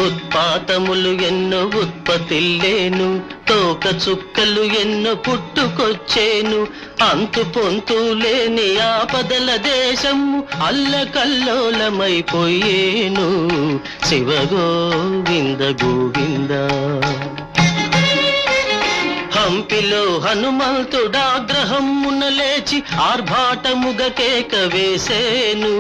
ఉత్పాతములు ఎన్నో ఉత్పత్తిల్లేను, తోక చుక్కలు ఎన్నో పుట్టుకొచ్చేను, అంతు పొంతు లేని ఆపదల దేశము అల్లకల్లోలమైపోయేను. శివ గోవింద గోవింద. హంపిలో హనుమంతుడాగ్రహమున లేచి ఆర్భాటముగ కేక వేసేను.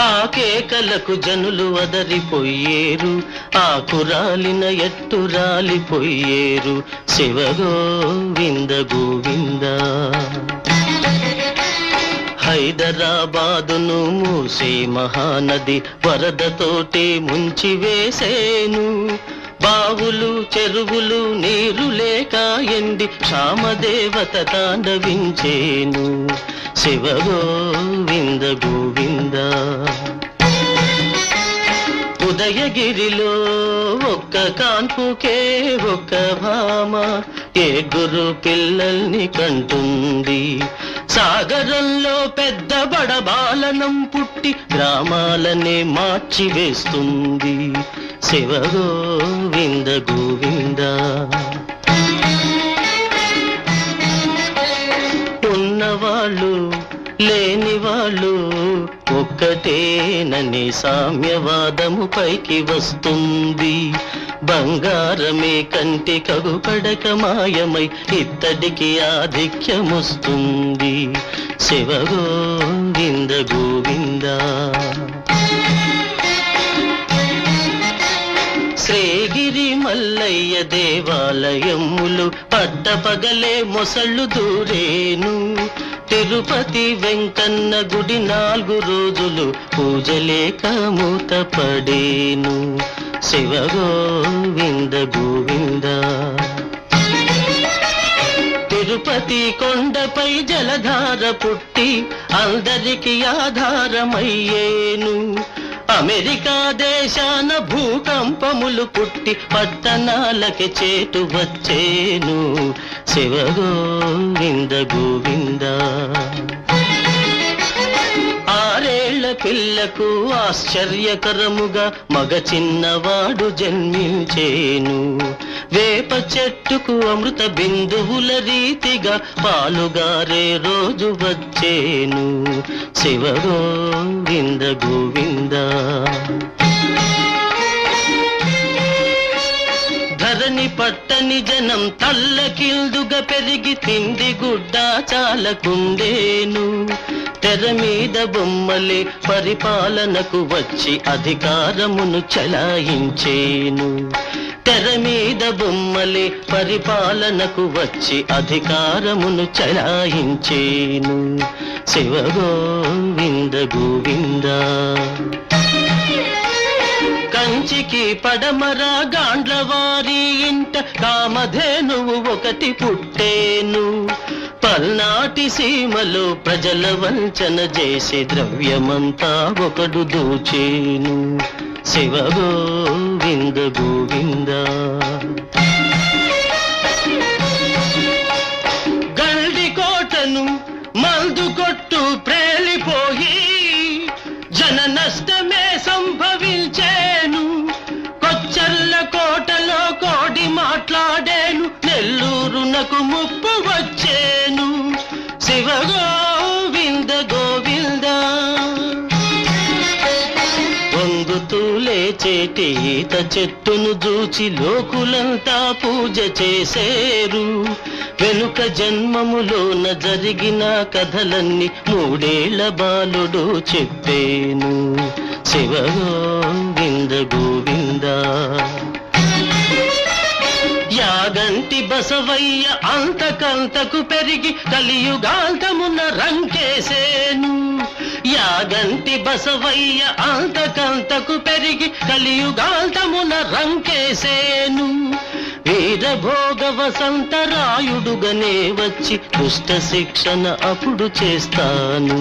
ఆ కేకలకు జనులు వదరిపోయేరు, ఆకురాలిన ఎట్టు రాలిపోయేరు. శివ గోవింద గోవింద. హైదరాబాదును మూసే మహానది వరదతోటి ముంచి వేసేను. బావులు చెరువులు నీరు లేక ఎండి క్షామదేవత తాండవించేను. శివ గోవింద గోవింద. ఉదయగిరిలో ఒక్క కాన్పుకే ఒక్క భామ ఏడుగురు పిల్లల్ని కంటుంది. సాగరంలో పెద్ద బడబాలనం పుట్టి గ్రామాలనే మార్చివేస్తుంది. శివ గోవింద గోవింద. ఉన్నవాళ్ళు లేని వాళ్ళు ఒక్కటేనని సామ్యవాదము పైకి వస్తుంది. బంగారమే కంటి కగుపడక మాయమై ఇత్తడికి ఆధిక్యమొస్తుంది. శివ గోవింద గోవింద. శ్రీగిరి మల్లయ్య దేవాలయములు పట్టపగలే మొసళ్ళు దూరేను. తిరుపతి వెంకన్న గుడి 4 రోజులు పూజలేక మూతపడేను. శివ గోవింద గోవింద. తిరుపతి కొండపై జలధార పుట్టి అందరికి ఆధారమయ్యేను. అమెరికా దేశాన భూకంపములు పుట్టి పట్టణాలకి చేటు వచ్చేను. శివ గోవింద గోవింద. 6 ఏళ్ల పిల్లకు ఆశ్చర్యకరముగా మగ చిన్నవాడు జన్మించేను. వేప చెట్టుకు అమృత బిందువుల రీతిగా పాలుగారే రోజు వచ్చేను. శివ గోవింద గోవింద. ధరణి పట్టని జనం తల్లకిల్దుగా పెరిగి తిండి గుడ్డ చాలకుండేను. తెర మీద బొమ్మలే పరిపాలనకు వచ్చి అధికారమును చలాయించేను. తెర మీద బొమ్మలే పరిపాలనకు వచ్చి అధికారమును చలాయించేను. శివ గోవింద గోవింద. కంచికి పడమర గాండ్లవారి ఇంట కామధేనువు ఒకటి పుట్టేను. పల్నాటి సీమలో ప్రజల వంచన చేసి ద్రవ్యమంతా ఒకడు దోచేను. శివ గోవింద గోవింద. గల్డికోటను మందు కొట్టు ప్రేలిపోయి జన నష్టమే సంభవించేను. కొచ్చర్ల కోటలో కోడి మాట్లాడేను. నెల్లూరునకు ముప్పు వచ్చేను. శివ గోవింద గోవింద. వంగుతూ లేచేటి ఈత చెట్టును చూచి లోకులంతా పూజ చేసేరు. వెనుక జన్మములోన జరిగిన కథలన్నీ 3 ఏళ్ల బాలుడు చెప్పేను. శివ గోవింద గోవింద. యాగంటి బసవయ్య అంతకంతకు పెరిగి కలియుగాంతమున రంకేసేను. యాగంటి బసవయ్య అంతకంతకు పెరిగి కలియుగాంతమున రంకేసేను. వీరభోగ వసంతరాయుడుగనే వచ్చి దుష్ట శిక్షణ అప్పుడు చేస్తాను.